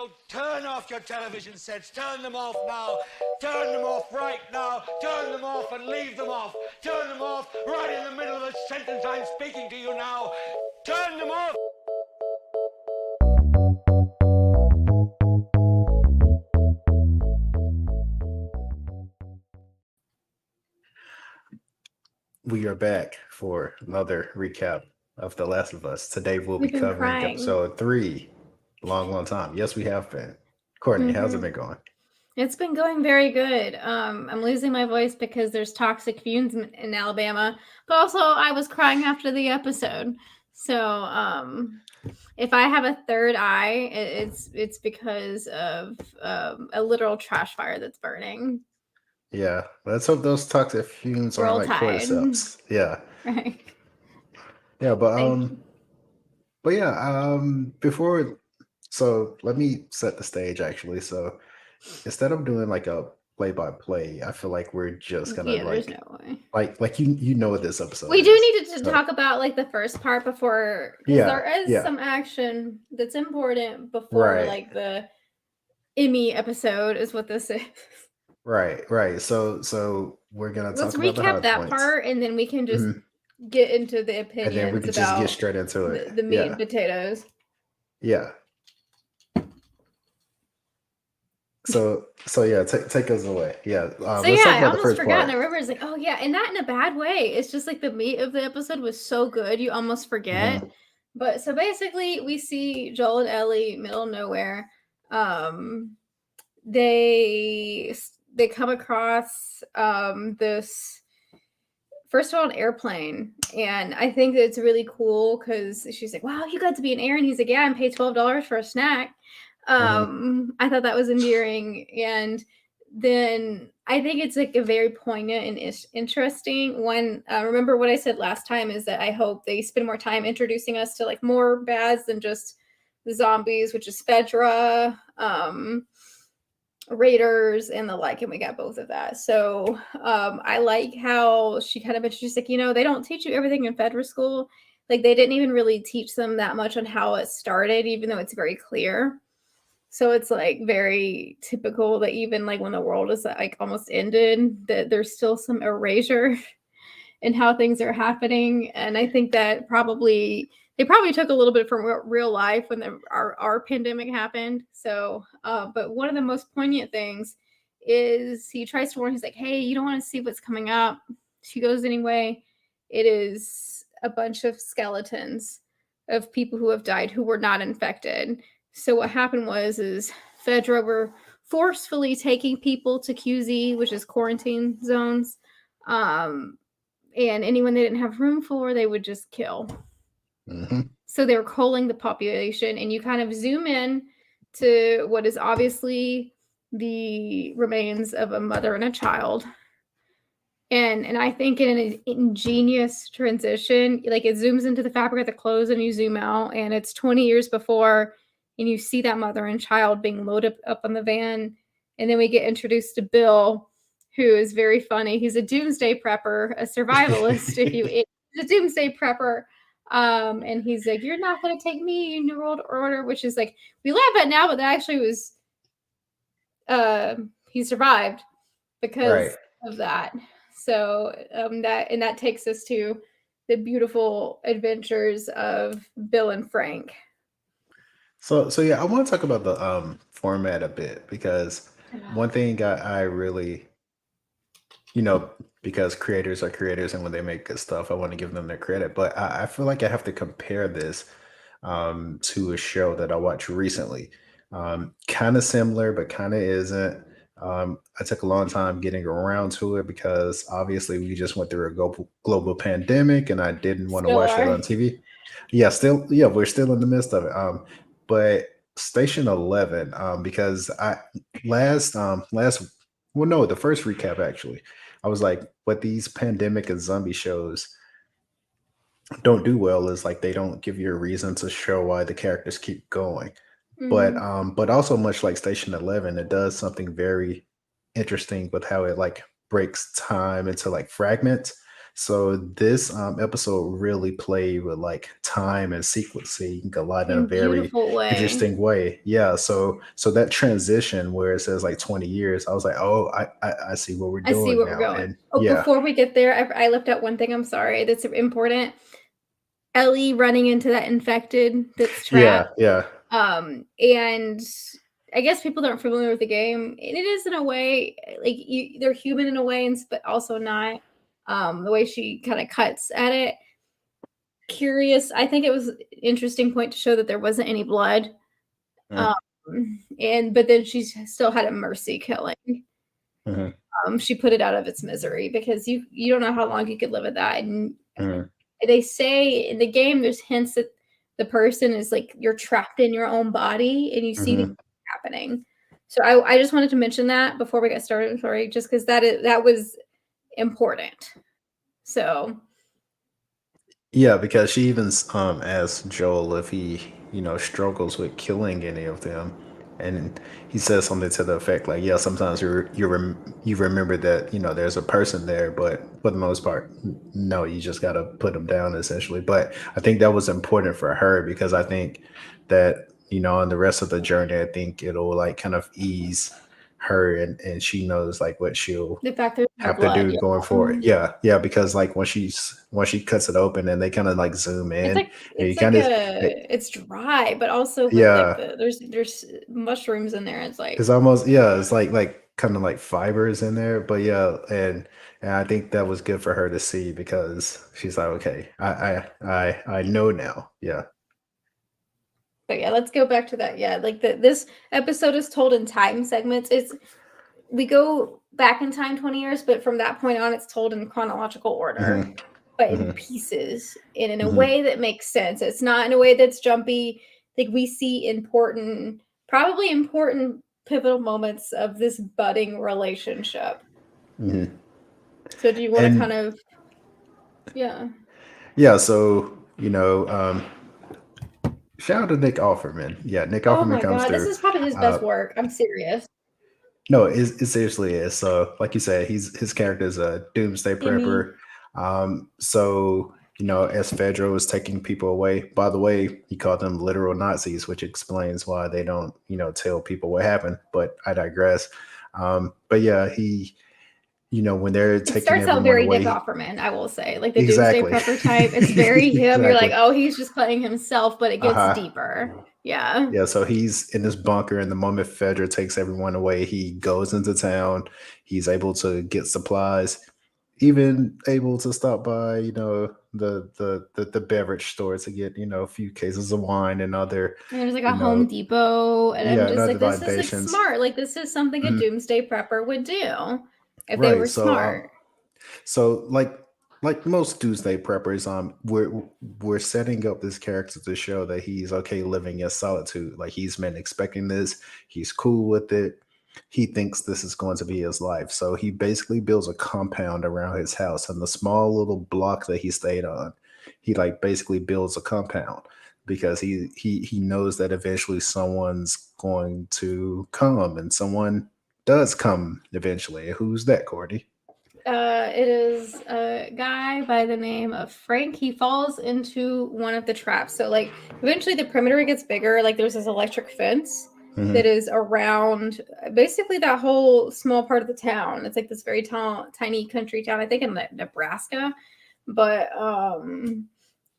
So turn off your television sets. Turn them off now. Turn them off right now. Turn them off and leave them off. Turn them off right in the middle of the sentence I'm speaking to you now. Turn them off. We are back for another recap of The Last of Us. Today we'll be We've been covering crying. episode 3. Long time. Yes, we have been. Courtney, how's it been going? It's been going very good. I'm losing my voice because there's toxic fumes in Alabama, but also I was crying after the episode. So if I have a third eye, it's because of a literal trash fire that's burning. Yeah, let's hope those toxic fumes aren't Roll like Tide. cordyceps. Yeah, Right. yeah, Thank you. but yeah, so let me set the stage actually. So instead of doing like a play-by-play, I feel like we're just gonna Yeah, there's no way. like you know what this episode We is. do need to So, talk about like the first part before, because Yeah, there is yeah. some action that's important before Right. like the Emmy episode is what this is. Right. So we're gonna Let's talk about the high recap that points. part, and then we can just Mhm. get into the And opinions then we could just get about straight into it. the meat Yeah. and potatoes. Yeah. So yeah, take us away. Yeah. So Let's yeah, talk I about the almost first forgot. part. And I remember it's like, oh yeah, and not in a bad way. It's just like the meat of the episode was so good, you almost forget. Mhm. But so basically, we see Joel and Ellie, middle of nowhere. They come across this, first of all, an airplane, and I think that it's really cool because she's like, "Wow, you got to be an air," and he's like, "Yeah, I'm paid $12 for a snack." I thought that was endearing, and then I think it's like a very poignant and interesting one. Remember what I said last time is that I hope they spend more time introducing us to like more bads than just the zombies, which is Fedra, Raiders, and the like, and we got both of that. So I like how she kind of introduced, like, they don't teach you everything in Fedra school. Like, they didn't even really teach them that much on how it started, even though it's very clear. So it's like very typical that even like when the world is like almost ended, that there's still some erasure in how things are happening. And I think that they probably took a little bit from real life when our pandemic happened. So, but one of the most poignant things is he tries to warn. He's like, "Hey, you don't want to see what's coming up." She goes anyway. It is a bunch of skeletons of people who have died who were not infected. So what happened is Fedra were forcefully taking people to QZ, which is quarantine zones. And anyone they didn't have room for, they would just kill. So they were culling the population, and you kind of zoom in to what is obviously the remains of a mother and a child. And I think in an ingenious transition, like it zooms into the fabric of the clothes and you zoom out, and it's 20 years before, and you see that mother and child being loaded up on the van. And then we get introduced to Bill, who is very funny. He's a doomsday prepper, a survivalist, he's a doomsday prepper. And he's like, "You're not going to take me in New World Order," which is like, we laugh at now, but that actually was, he survived because of that. So that takes us to the beautiful adventures of Bill and Frank. So yeah, I want to talk about the format a bit because one thing I really, because creators are creators and when they make good stuff, I want to give them their credit. But I feel like I have to compare this to a show that I watched recently. Kind of similar, but kind of isn't. I took a long time getting around to it because obviously we just went through a global pandemic and I didn't want to Still watch it are. on TV. Yeah, we're still in the midst of it. But Station 11, because the first recap actually, I was like, what these pandemic and zombie shows don't do well is like they don't give you a reason to show why the characters keep going. But also much like Station 11, it does something very interesting with how it like breaks time into like fragments. So this episode really played with like time and sequencing a lot in a in very beautiful way. interesting way. Yeah. So that transition where it says like 20 years, I was like, oh, I see what we're I see doing where we're now. going. And Oh, yeah, before we get there, I left out one thing. I'm sorry. That's important. Ellie running into that infected that's yeah, trapped. yeah. And I guess people that aren't familiar with the game, and it is in a way like they're human in a way, but also not. The way she kind of cuts at it. Curious. I think it was an interesting point to show that there wasn't any blood. Mm, Um, but then she still had a mercy killing. mhm, She put it out of its misery because you don't know how long you could live with that. And mhm, they say in the game there's hints that the person is like you're trapped in your own body and you see these mhm. happening. So I just wanted to mention that before we got started. Sorry, just because that was important. So Yeah, because she even asked Joel if he, struggles with killing any of them, and he says something to the effect like, "Yeah, sometimes you remember that there's a person there, but for the most part, no, you just got to put them down essentially." But I think that was important for her because I think that in the rest of the journey, I think it'll like kind of ease her, and she knows like what she'll the fact there's no have to blood, do yeah. going forward. Yeah, yeah, because like when she cuts it open and they kind of like zoom It's in, like and you it's like kind of it's dry, but also with like yeah, there's mushrooms in there. It's it's like almost yeah, it's like kind of like fibers in there, but yeah, and I think that was good for her to see because she's like, okay, I know now. Yeah. but yeah, let's go back to that. Yeah, like this episode is told in time segments. We go back in time 20 years, but from that point on, it's told in chronological order, Hmm. but in Hmm. pieces and in a Hmm. way that makes sense. It's not in a way that's jumpy. Like we see probably important pivotal moments of this budding relationship. Hmm. So, do you want to kind And of, yeah? yeah, so shout out to Nick Offerman. Yeah, Nick Oh Offerman my comes God, this through. is probably his Uh, best work. I'm serious. No, it seriously is. So, like you said, his character is a doomsday Gimme. prepper. So as Fedro was taking people away, by the way, he called them literal Nazis, which explains why they don't, tell people what happened. But I digress. But yeah, when they're It taking starts out everyone very Nick away, Offerman, I will say. Like the Doomsday exactly, Prepper type. It's very him. You're like, exactly. oh, he's just playing himself, but it gets Uh-huh. deeper. Yeah. Yeah, so he's in this bunker, and the moment Fedra takes everyone away, he goes into town. He's able to get supplies, even able to stop by, the beverage store to get, a few cases of wine and other, And there's like a you Home know, Depot. And I'm yeah, and just other like, this is like libations. smart. Like this is something a Mhm. Doomsday Prepper would do if they Right. were smart. So like most Tuesday preppers, we're setting up this character to show that he's okay living in solitude. Like he's been expecting this, he's cool with it. He thinks this is going to be his life. So he basically builds a compound around his house and the small little block that he stayed on. He like basically builds a compound because he knows that eventually someone's going to come and someone does come eventually. Who's that, Cordy? It is a guy by the name of Frank. He falls into one of the traps. So, like, eventually the perimeter gets bigger. Like, there's this electric fence that Hmm. is around basically that whole small part of the town. It's like this very tiny country town, I think in Nebraska. But,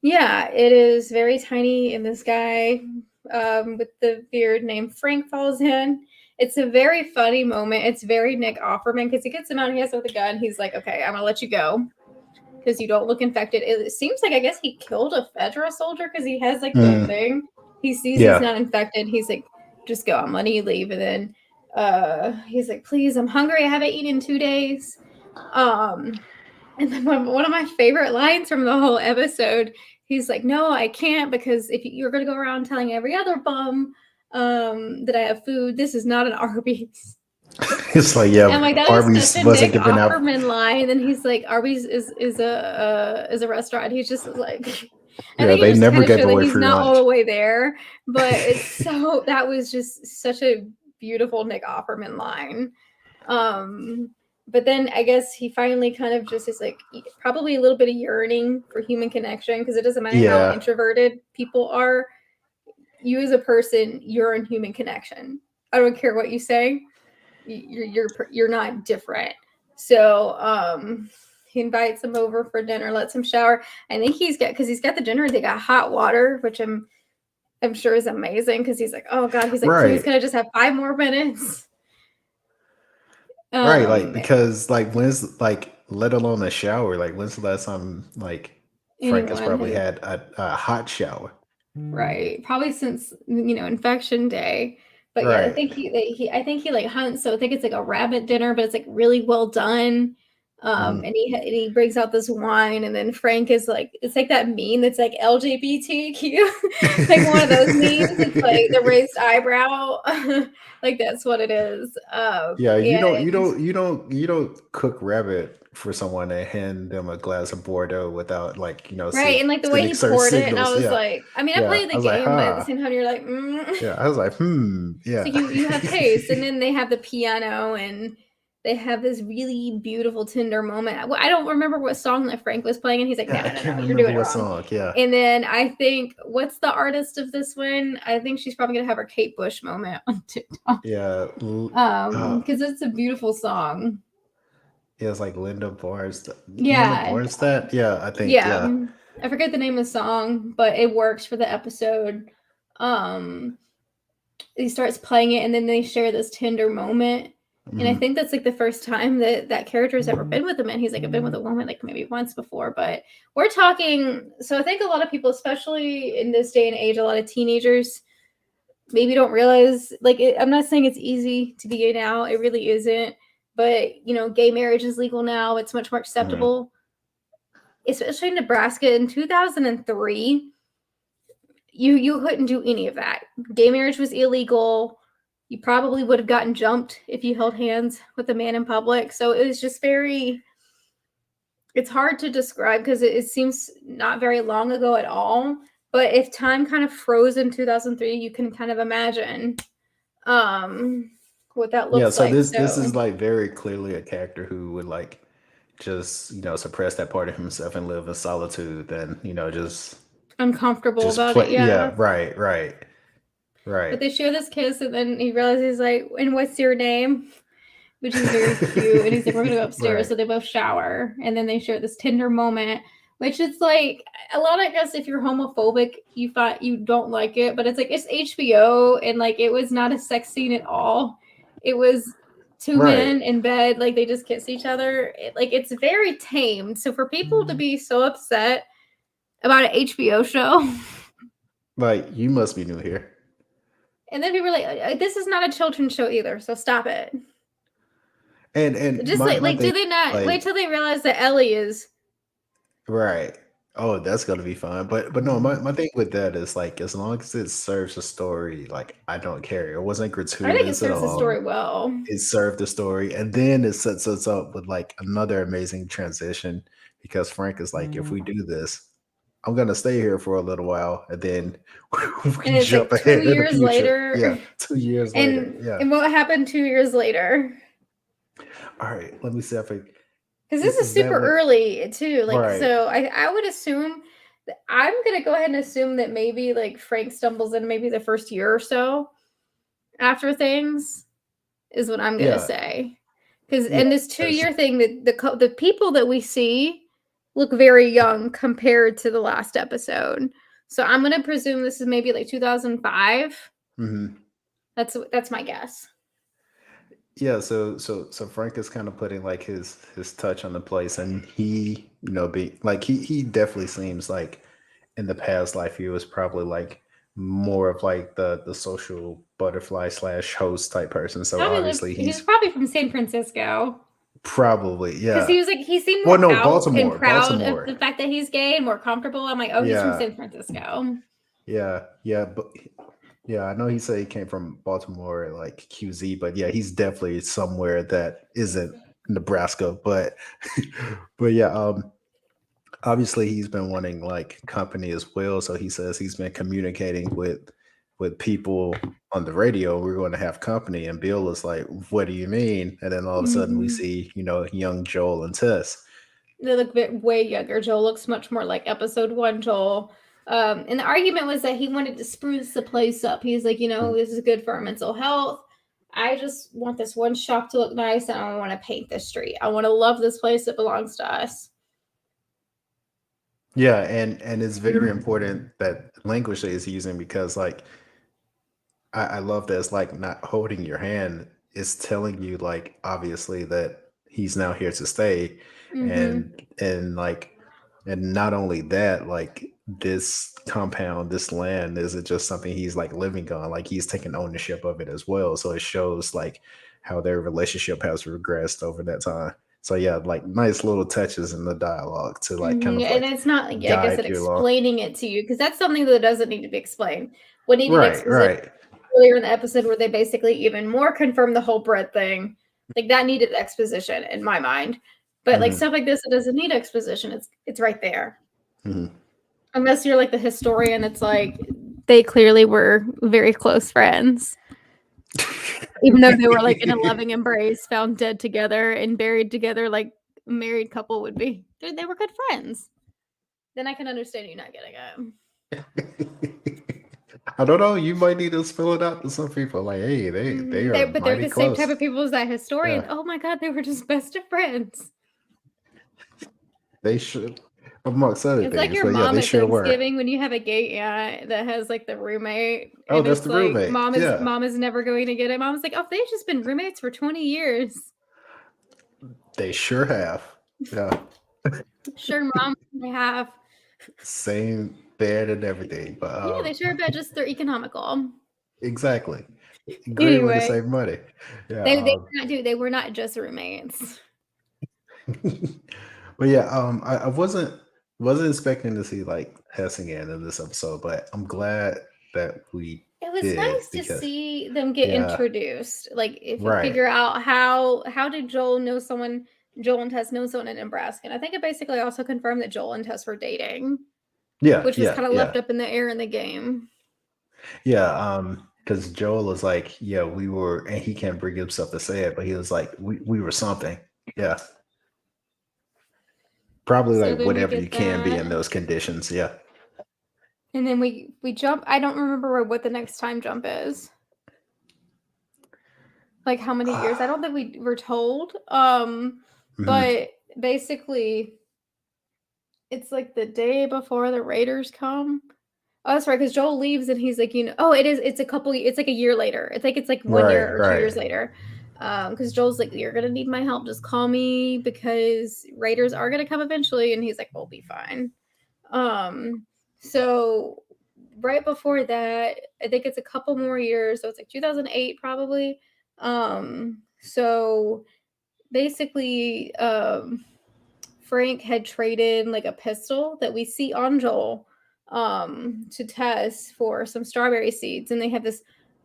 yeah, it is very tiny. And this guy with the beard named Frank falls in. It's a very funny moment. It's very Nick Offerman because he gets him out. He has with a gun. He's like, "Okay, I'm gonna let you go because you don't look infected." It seems like I guess he killed a Fedra soldier because he has like the Hmm. thing. He sees he's Yeah. not infected. He's like, "Just go. I'm letting you leave." And then he's like, "Please, I'm hungry. I haven't eaten in 2 days." Um, and then one of my favorite lines from the whole episode, he's like, "No, I can't because if you're gonna go around telling every other bum that I have food, this is not an Arby's." It's like, And I'm yeah, like, that is such Arby's a wasn't Nick giving out. Offerman line. And he's like, Arby's is a restaurant. He's just like, I Yeah, think they he just never kind of gave showed that away he's free not all lunch. the way there. But that was just such a beautiful Nick Offerman line. Um, but then I guess he finally kind of just is like probably a little bit of yearning for human connection, because it doesn't matter how Yeah. introverted people are. You as a person, you're in human connection. I don't care what you say. You're not different. So he invites him over for dinner, lets him shower. I think because he's got the dinner. They got hot water, which I'm sure is amazing, because he's like, oh god, he's like, please, Right. can I just have 5 more minutes? Right. Like, Um, because like when's like let alone a shower? Like when's the last time like Frank has anyone probably has had a hot shower? right, probably since infection day. But yeah, I Right. think I think he like hunts, so I think it's like a rabbit dinner, but it's like really well done. Mhm. And he brings out this wine, and then Frank is like, it's like that meme that's like LGBTQ, like one of those memes. It's like the raised eyebrow, like that's what it is. Yeah, And you don't cook rabbit for someone and hand them a glass of Bordeaux without like, right, and like the way sending he certain poured it, and I signals. was Yeah. like, I mean, I Yeah. played I the was like, game, but at the huh. same time, you're like, Yeah. I was like, so yeah. you have taste. And then they have the piano, and they have this really beautiful tender moment. I don't remember what song that Frank was playing, and he's like, Yeah, no, I no, no, can't no, you're remember doing it what wrong. song. Yeah. And then I think, what's the artist of this one? I think she's probably gonna have her Kate Bush moment on TikTok. Yeah. Because it's a beautiful song. Yeah, it's like Linda Barnes. Linda Yeah, Barnstead? Yeah, I think. yeah. Yeah. I forget the name of the song, but it works for the episode. Um, he starts playing it, and then they share this tender moment. And I Mhm. think that's like the first time that character has ever been with a man. He's like, I've been with a woman like maybe once before, but we're talking. So I think a lot of people, especially in this day and age, a lot of teenagers maybe don't realize, like, I'm not saying it's easy to be gay now. It really isn't. But gay marriage is legal now. It's much more Mhm. acceptable, especially in Nebraska in 2003. You couldn't do any of that. Gay marriage was illegal. You probably would have gotten jumped if you held hands with a man in public. So it was just it's hard to describe, because it seems not very long ago at all. But if time kind of froze in 2003, you can kind of imagine um what that Yeah, looks so like. this So is like very clearly a character who would like just, suppress that part of himself and live in solitude, then, uncomfortable just about it, play. yeah. Yeah, right, right, But right. they share this kiss, and then he realizes like, and what's your name? Which is very cute. And he's like, we're gonna go upstairs. Right. So they both shower, and then they share this tender moment, which is like a lot. I guess if you're homophobic, you don't like it, but it's like it's HBO, and like it was not a sex scene at all. It was two Right. men in bed, like they just kiss each other. Like it's very tamed. So for people to be so upset about an HBO show, Like you must be new here. and then people are like, this is not a children's show either. So stop it. And Just my like thing do they not wait like till they realize that Ellie is right. Oh, that's gonna be fun. But no, my thing with that is like as long as it serves the story, like I don't care. It wasn't I think it gratuitous at serves the all. story well. It served the story, and then it sets us up with like another amazing transition because Frank is like, if we do this, I'm gonna stay here for a little while, and then And we it's jump like two ahead in the years future. later. Yeah, 2 years later. And Yeah. and what happened 2 years later? All right. Let me see if I Because this is is that super what? early too. Like, Right. so I would assume that I'm gonna go ahead and assume that maybe like Frank stumbles in maybe the first year or so after things is what I'm gonna Yeah. say. Because Yeah. and this 2 year 'Cause- thing, that the people that we see look very young compared to the last episode. So I'm gonna presume this is maybe like 2005. mhm. That's my guess. Yeah, so Frank is kind of putting like his touch on the place, and he, be like he definitely seems like in the past life he was probably like more of like the social butterfly slash host type person. So Probably lived. obviously He was he's probably from San Francisco, probably, because yeah. he was like, he seemed Well, more no, out and Baltimore, proud of the Baltimore. fact that he's gay and more comfortable. I'm like, oh, he's from Yeah, San Francisco. yeah, but yeah, I know he said he came from Baltimore, like QZ, but yeah, he's definitely somewhere that isn't Nebraska. But but yeah, obviously he's been wanting like company as well. So he says he's been communicating with with people on the radio. We're going to have company, and Bill is like, "What do you mean?" And then all of a sudden, we Mhm. see young Joel and Tess. They look way younger. Joel looks much more like episode 1 Joel. And the argument was that he wanted to spruce the place up. He's like, this is good for our mental health. I just want this one shop to look nice, and I don't want to paint the street. I want to love this place that belongs to us. Yeah, and it's very important that language that he's using, because like I love that it's like not holding your hand. It's telling you like obviously that he's now here to stay, Mm-hmm. and like, and not only that, like this compound, this land isn't just something he's like living on. Like he's taking ownership of it as well. So it shows like how their relationship has regressed over that time. So yeah, like nice little touches in the dialogue to like kind of And like it's not like, I guess, guide it you along. explaining it to you, because that's something that doesn't need to be explained. What needed Right, exposition right. earlier in the episode, where they basically even more confirmed the whole bread thing. Like that needed exposition in my mind. But like Mhm, stuff like this, it doesn't need exposition. It's right there. mhm. Unless you're like the historian, it's like they clearly were very close friends. Even though they were like in a loving embrace, found dead together and buried together like a married couple would be. They were good friends. Then I can understand you not getting it. I don't know. You might need to spell it out to some people. Like, hey, they are But they're mighty the same type close. of people as that historian. Yeah, Oh my god, they were just best of friends. they should, amongst other It's like things. your But yeah, mom they at sure were. Thanksgiving when you have a gay aunt that has like the roommate, Oh, and that's it's the like roommate. Yeah, mom is never going to get it. Mom's like, oh, they've just been roommates for 20 years. they sure have. Yeah, Sure, mom, they have. same bed and everything. But Yeah, they sure bet just they're economical. exactly, great way to Anyway, save money. Yeah. they were not just roommates. But yeah, I wasn't expecting to see like Hessingen in this episode, but I'm glad that we It was did, nice to because see them get yeah, introduced. Like if you right. figure out how did Joel know someone, Joel and Tess know someone in Nebraska. And I think it basically also confirmed that Joel and Tess were dating, Yeah, which was yeah, kind of yeah. left up in the air in the game. Yeah, because Joel is like, yeah, we were, and he can't bring himself to say it, but he was like, we were something. Yeah. Probably So like then we whatever you get can be in that. those conditions. Yeah. And then we jump. I don't remember what the next time jump is. Like how many years? I don't think we were told. Mhm. But basically it's like the day before the Raiders come. Oh, that's right, because Joel leaves and he's like, it's like a year later. It's like 1 Right, year or 2 years right. later. Because Joel's like, you're gonna need my help. Just call me because Raiders are gonna come eventually. And he's like, we'll be fine. So right before that, I think it's a couple more years. So it's like 2008 probably. So basically, Frank had traded like a pistol that we see on Joel to Tess for some strawberry seeds, and they have this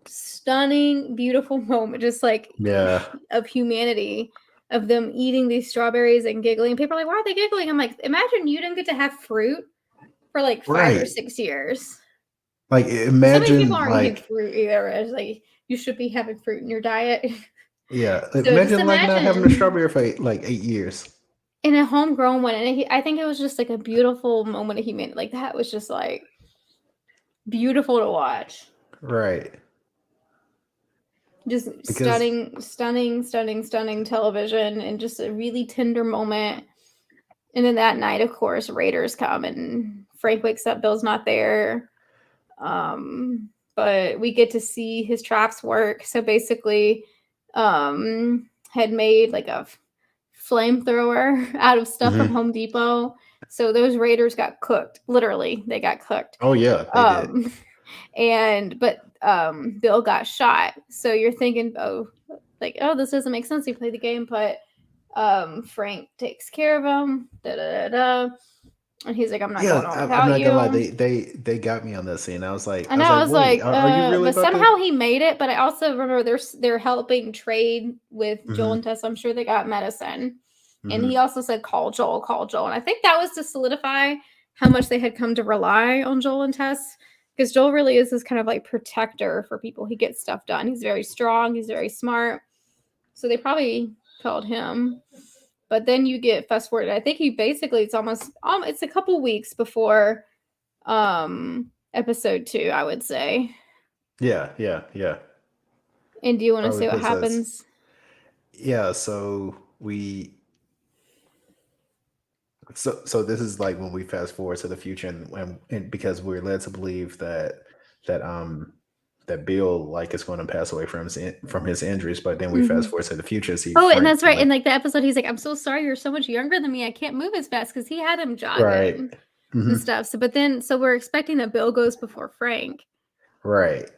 stunning, beautiful moment, just like Yeah. of humanity, of them eating these strawberries and giggling. People are like, why are they giggling? I'm like, imagine you didn't get to have fruit for like 5 or Right. 6 years. Like Some of these people imagine aren't eating like, fruit either. It's like you should be having fruit in your diet. yeah, So just imagine like not having a imagine strawberry for like 8 years. in a homegrown one, and I think it was just like a beautiful moment of humanity. Like that was just like beautiful to watch. Right. Just Because stunning television, and just a really tender moment. And then that night, of course, Raiders come and Frank wakes up, Bill's not there. But we get to see his traps work. So basically, had made like a flamethrower out of stuff from Mhm. Home Depot. So those Raiders got cooked. Literally, they got cooked. Oh yeah, they did. But Bill got shot. So you're thinking, oh, this doesn't make sense. He played the game, but Frank takes care of him. And he's like, I'm not Yeah, going on I'm without not gonna lie. you. They got me on that scene. I was like, I know. I was wait, like, are you really but about to? somehow he made it. But I also remember they're helping trade with Joel and Mhm, Tess. I'm sure they got medicine. And he mhm. also said, call Joel. And I think that was to solidify how much they had come to rely on Joel and Tess. because Joel really is this kind of like protector for people. He gets stuff done. He's very strong. He's very smart. So they probably called him. But then you get fast forward. I think he basically it's a couple weeks before episode 2, I would say. Yeah. And do you want to Probably say what puts us. happens? Yeah. So So this is like when we fast forward to the future, and because we're led to believe that that Bill like is going to pass away from his injuries, but then we fast forward to the future, see Oh, and Frank that's right. like, In like the episode, he's like, "I'm so sorry, you're so much younger than me. I can't move as fast," because he had him jogging right, and stuff. So, so we're expecting that Bill goes before Frank, right.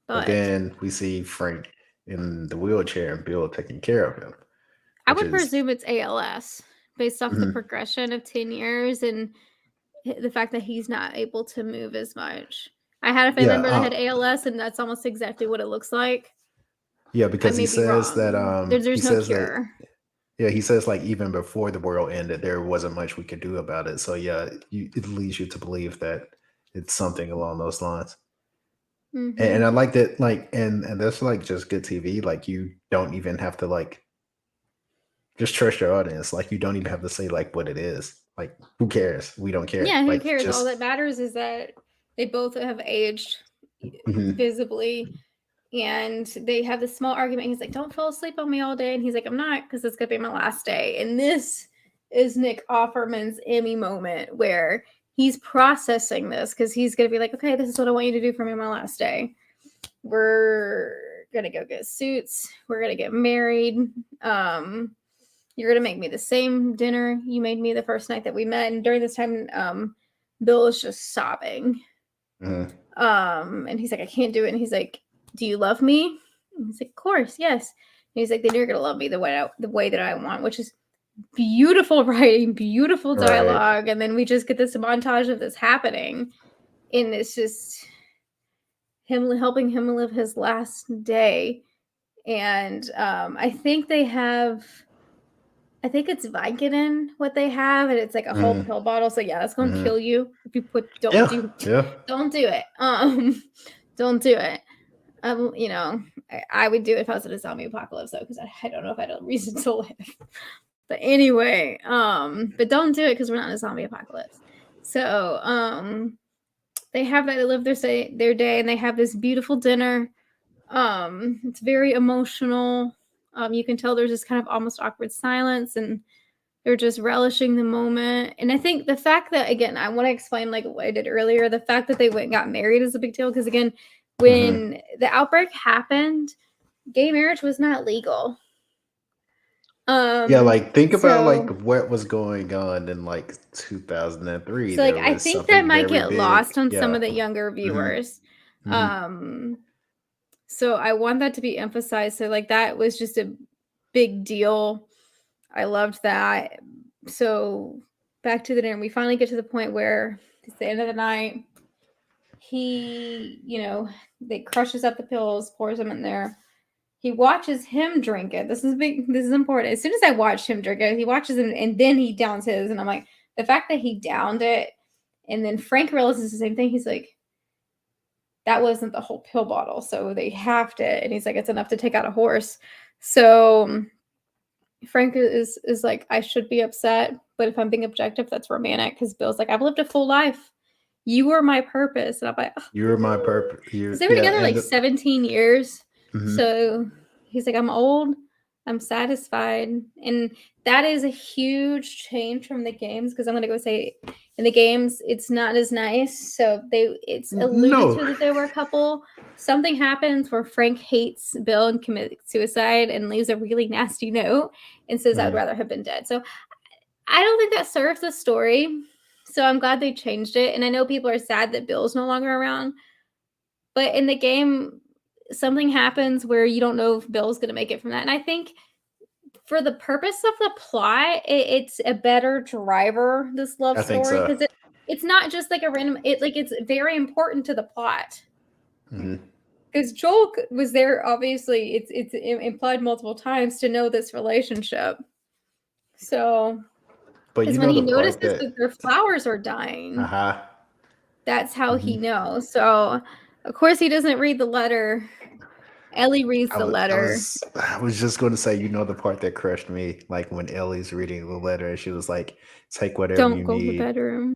But but then we see Frank in the wheelchair and Bill taking care of him, I which would is presume it's ALS based off the progression of 10 years and the fact that he's not able to move as much. I had a family member that had ALS, and that's almost exactly what it looks like. yeah, I because may he be says that wrong. he There's no says that cure. yeah, he says like even before the world ended, there wasn't much we could do about it. So yeah, it leads you to believe that it's something along those lines. And I like that, like, and that's like just good TV. Like you don't even have to like just trust your audience. Like you don't even have to say like what it is. Like who cares? We don't care. Yeah, who Like cares? All just that matters is that they both have aged visibly, and they have this small argument. He's like, "Don't fall asleep on me all day," and he's like, "I'm not, because it's gonna be my last day." And this is Nick Offerman's Emmy moment where he's processing this because he's gonna be like, "Okay, this is what I want you to do for me on my last day. We're gonna go get suits. We're gonna get married. You're gonna make me the same dinner you made me the first night that we met." And during this time, Bill is just sobbing. And he's like, "I can't do it." And he's like, "Do you love me?" And he's like, "Of course, yes." And he's like, "Then you're gonna love me the way that I want," which is beautiful writing, beautiful dialogue. And then we just get this montage of this happening, and it's just him helping him live his last day. And I think it's Vicodin what they have, and it's like a whole pill bottle. So yeah, that's gonna kill you if you don't do it. Don't do it. I would do it if I was in a zombie apocalypse though, because I don't know if I had a reason to live. But anyway, but don't do it because we're not in a zombie apocalypse. So they have that, they live their day, and they have this beautiful dinner. It's very emotional. You can tell there's this kind of almost awkward silence, and they're just relishing the moment. And I think the fact that, again, I want to explain like what I did earlier, the fact that they went and got married is a big deal. Because again, when the outbreak happened, gay marriage was not legal. Yeah, like think about like what was going on in like 2003. So like There I was think that something might very get lost big. on some Yeah. of the younger viewers. Mhm. So I want that to be emphasized. So like that was just a big deal. I loved that. So back to the dinner, we finally get to the point where it's the end of the night. He, they crushes up the pills, pours them in there. He watches him drink it. This is big. This is important. As soon as I watched him drink it, he watches him, and then he downs his. And I'm like, the fact that he downed it, and then Frank realizes the same thing. He's like, that wasn't the whole pill bottle, so they halved it. And he's like, it's enough to take out a horse. So Frank is like, I should be upset, but if I'm being objective, that's romantic. Because Bill's like, I've lived a full life. You were my purpose. And I'm like, oh. You were my purpose. Because they were together like 17 years. Mhm. So he's like, I'm old. I'm satisfied. And that is a huge change from the games. Because I'm going to go say, in the games, it's not as nice. So it's alluded to that they were a couple. Something happens where Frank hates Bill and commits suicide and leaves a really nasty note and says, I'd rather have been dead. So I don't think that serves the story. So I'm glad they changed it. And I know people are sad that Bill's no longer around. But in the game, something happens where you don't know if Bill's going to make it from that. And I think for the purpose of the plot, it's a better driver, this love story. Because it's not just like a random, it's very important to the plot. Because Joel was there, obviously, it's implied multiple times to know this relationship. So... But because when he notices that their flowers are dying. That's how he Mhm. knows. So, of course, he doesn't read the letter. Ellie reads I the was, I letter. was, I was just going to say, the part that crushed me, like when Ellie's reading the letter, and she was like, "Take whatever Don't you go in the need. bedroom.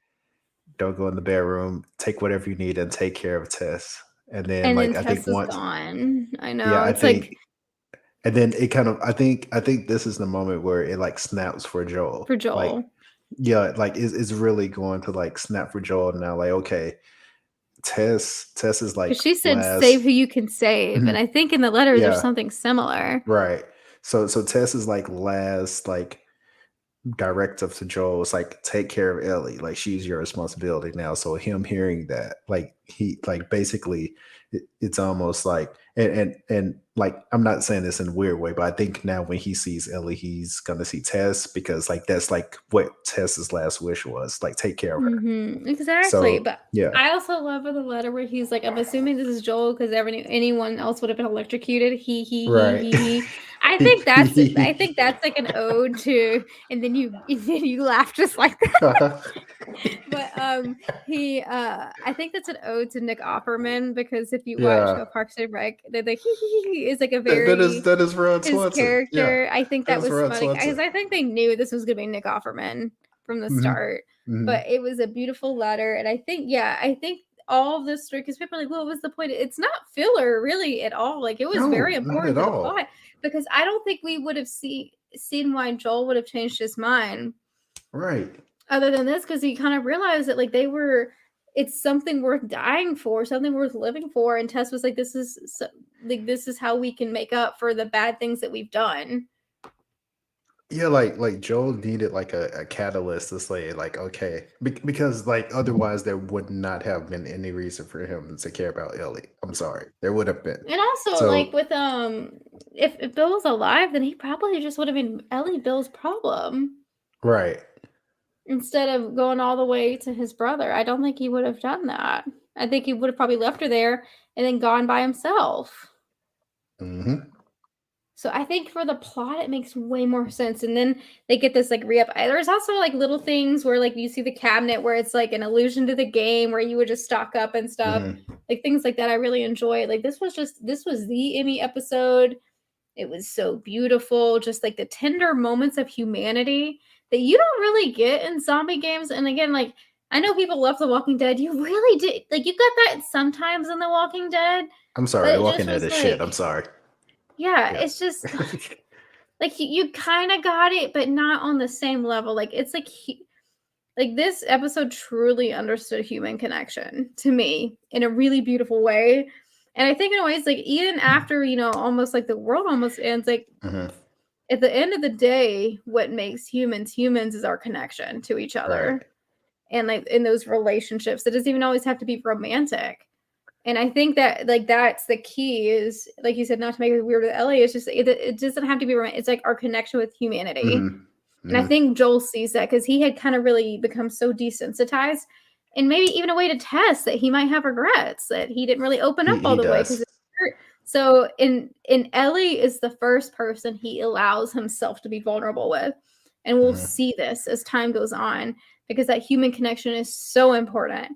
Don't go in the bedroom. Take whatever you need and take care of Tess." And then, And then like, I Tess think is once, gone. I yeah, know. I It's like think, and then it kind of, I think this is the moment where it like snaps for Joel. for Like, Joel. yeah, like it's really going to like snap for Joel now. Like, okay, Tess is like Because she said, save last. who you can save. And Mhm. I think in the letter, there's Yeah, something similar. right. So Tess is like last, like directive to Joel was like, take care of Ellie. Like she's your responsibility now. So him hearing that, like he like basically it's almost like and like I'm not saying this in a weird way, but I think now when he sees Ellie, he's gonna see Tess because like that's like what Tess's last wish was, like take care of her. Exactly. So But yeah. I also love in the letter where he's like, I'm assuming this is Joel because anyone else would have been electrocuted. Right. He. I think that's like an ode to, and then you and then you laugh just like that. But I think that's an ode to Nick Offerman because if you watch Yeah. Parks and Rec, the he is like a That is very that is Ron his Swanson. Yeah. character. I think That that is was Ron funny because Swanson. I think they knew this was going to be Nick Offerman from the Hmm. start. Hmm. But it was a beautiful letter, and I think all of this story because people are like, "What was the point?" It's not filler really at all. Like it was very No, not important at for the all. plot because I don't think we would have seen why Joel would have changed his mind Right. other than this because he kind of realized that like it's something worth dying for, something worth living for, and Tess was like, this is how we can make up for the bad things that we've done." Yeah, like Joel needed like a catalyst to say like okay because like otherwise there would not have been any reason for him to care about Ellie. I'm sorry, there would have been. And also, like So with if Bill was alive, then he probably just would have been Ellie Bill's problem right. instead of going all the way to his brother. I don't think he would have done that. I think he would have probably left her there and then gone by himself. Hmm. So I think for the plot, it makes way more sense. And then they get this like re-up. There's also like little things where like you see the cabinet where it's like an allusion to the game where you would just stock up and stuff. Hmm. Like things like that. I really enjoy. Like this was the Emmy episode. It was so beautiful, just like the tender moments of humanity that you don't really get in zombie games. And again, like I know people love The Walking Dead. You really did like you got that sometimes in The Walking Dead, I'm but sorry, The it Walking just Dead was is shit. I'm like, sorry. yeah, Yeah. it's just like you kind of got it, but not on the same level. Like it's like this episode truly understood human connection to me in a really beautiful way. And I think in ways like even after, almost like the world almost ends, like Hmm. at the end of the day, what makes humans is our connection to each Right. other. And like in those relationships, it doesn't even always have to be romantic. And I think that like that's the key is like you said, not to make it weird with Ellie, it's just it doesn't have to be romantic. It's like our connection with humanity. Hmm. And I Hmm. think Joel sees that because he had kind of really become so desensitized and maybe even a way to test that he might have regrets that he didn't really open up all He the way because does. it hurt. So in Ellie is the first person he allows himself to be vulnerable with. And we'll Hmm. see this as time goes on because that human connection is so important.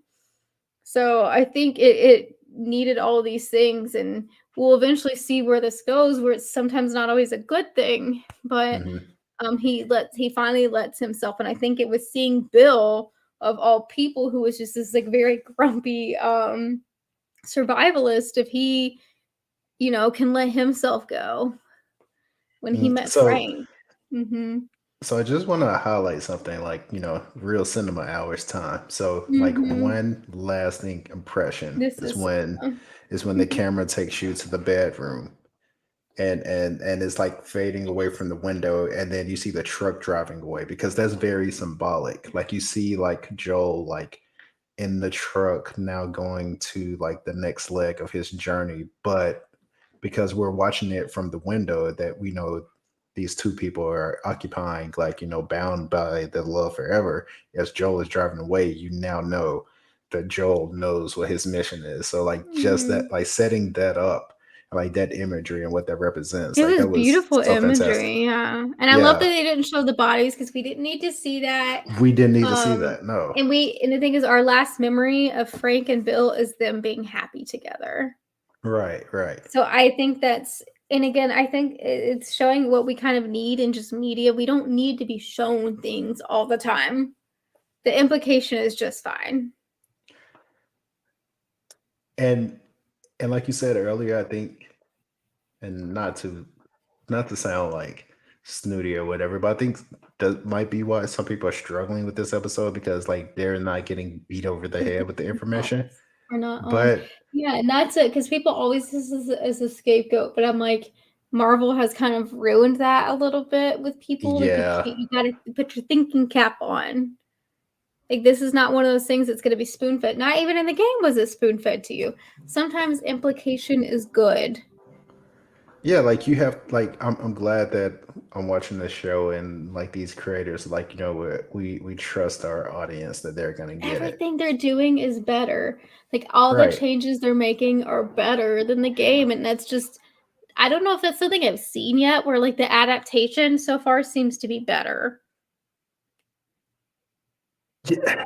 So I think it needed all these things and we'll eventually see where this goes where it's sometimes not always a good thing, but Hmm. he finally lets himself, and I think it was seeing Bill of all people who was just this like very grumpy survivalist if he can let himself go when he met So Frank. Mm-hmm. So I just want to highlight something like, real cinema hours time. So like Mm-hmm. one lasting impression This is is when the camera takes you to the bedroom and it's like fading away from the window and then you see the truck driving away because that's very symbolic. Like you see like Joel like in the truck now going to like the next leg of his journey, but because we're watching it from the window that we know these two people are occupying, like, bound by the love forever. As Joel is driving away, you now know that Joel knows what his mission is. So, like, just mm-hmm. that, like, setting that up, like that imagery and what that represents. It Like was that was beautiful so fantastic. imagery, yeah, and I love that Yeah, they didn't show the bodies because we didn't need to see that. we didn't need to see Um, that. No. and the thing is, our last memory of Frank and Bill is them being happy together. Right, right. So I think that's, and again, I think it's showing what we kind of need in just media. We don't need to be shown things all the time. The implication is just fine. And like you said earlier, I think, and not to sound like snooty or whatever, but I think that might be why some people are struggling with this episode because like they're not getting beat over the head with the information. We're not on. But Yeah, and that's it, because people always use this as a scapegoat, but I'm like, Marvel has kind of ruined that a little bit with people. Like yeah, you gotta put your thinking cap on. Like this is not one of those things that's going to be spoon fed. Not even in the game was it spoon fed to you. Sometimes implication is good. yeah, like you have like I'm glad that I'm watching this show and like these creators like we trust our audience that they're gonna get it. Everything they're doing is better. Like all the Right. changes they're making are better than the game, and that's just, I don't know if that's something I've seen yet where like the adaptation so far seems to be better. Yeah.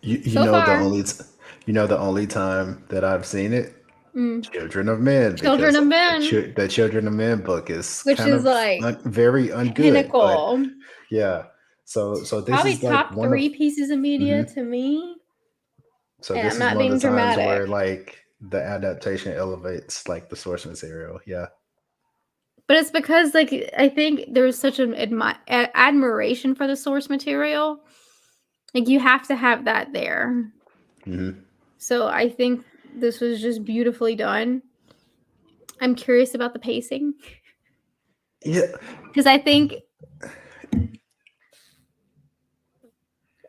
You So know the far. only the only time that I've seen it, Mm. Children of Men, Children because of the, Men, the Children of Men book is which kind is of like very ungood, but pinnacle. yeah. So this Probably is like top one of 3 pieces of media mhm. to me. So And this I'm is not one of being the times dramatic. where like the adaptation elevates like the source material. Yeah. But it's because like I think there's such an admiration for the source material. Like you have to have that there. Hmm. So I think this was just beautifully done. I'm curious about the pacing Yeah. because I think,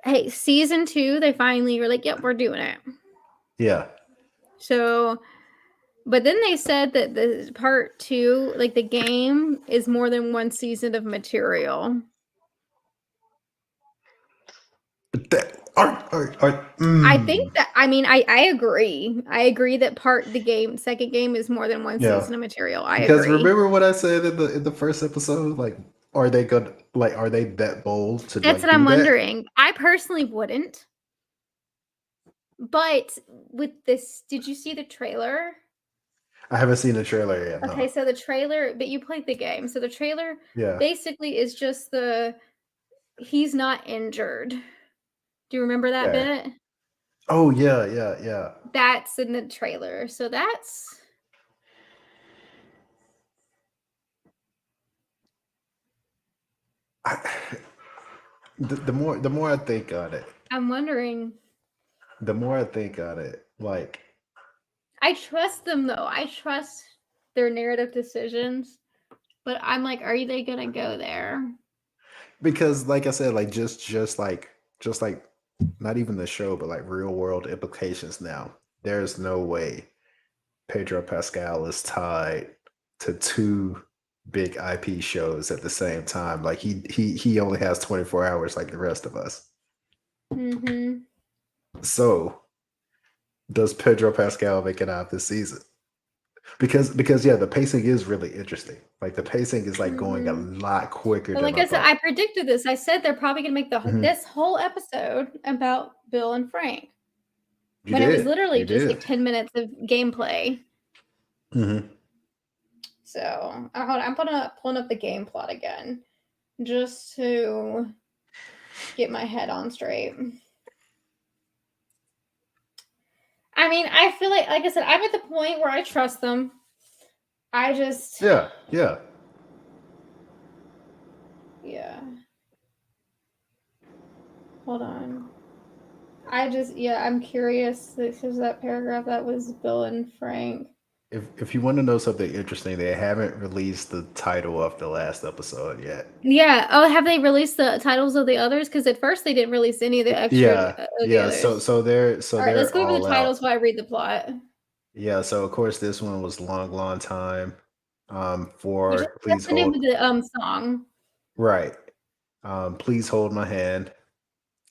hey, season 2 they finally were like, yep, we're doing it. Yeah. So, but then they said that the part 2, like the game, is more than one season of material. I think that, I mean, I agree. I agree that second game is more than one Yeah. season of material. I Because agree. remember what I said in the first episode? Like, are they good? Like, are they that bold to That's like what I'm do that? wondering. I personally wouldn't. But with this, did you see the trailer? I haven't seen the trailer yet. Okay, No. so the trailer, but you played the game. So the trailer Yeah. basically is just he's not injured. Do you remember that Okay. bit? Oh yeah, yeah, yeah. That's in the trailer. So that's, I, the more I think on it, I'm wondering. the more I think on it, like I trust them though. I trust their narrative decisions. But I'm like, are they gonna go there? because like I said, like just like not even the show, but like real world implications now. There's no way Pedro Pascal is tied to two big IP shows at the same time. Like he only has 24 hours like the rest of us. Mm-hmm. So does Pedro Pascal make it out this season? Because yeah, the pacing is really interesting. Like the pacing is like going a lot quicker But than like I I said, thought. I predicted this. I said they're probably gonna make Mhm. this whole episode about Bill and Frank. You When it was did. literally You just like did. 10 minutes of gameplay. Hmm. So hold on, I'm pulling up the game plot again. Just to get my head on straight. I mean, I feel like I said, I'm at the point where I trust them. I just Yeah. Yeah. yeah. Hold on. I'm curious because that paragraph that was Bill and Frank. If you want to know something interesting, they haven't released the title of the last episode yet. Yeah. Oh, have they released the titles of the others? Because at first they didn't release any of the extra Yeah. of the Yeah. others. So All right, let's they're go over the all titles out. while I read the plot. Yeah. So of course this one was long time. Which For that's please the name hold of the song. right. Please hold my hand.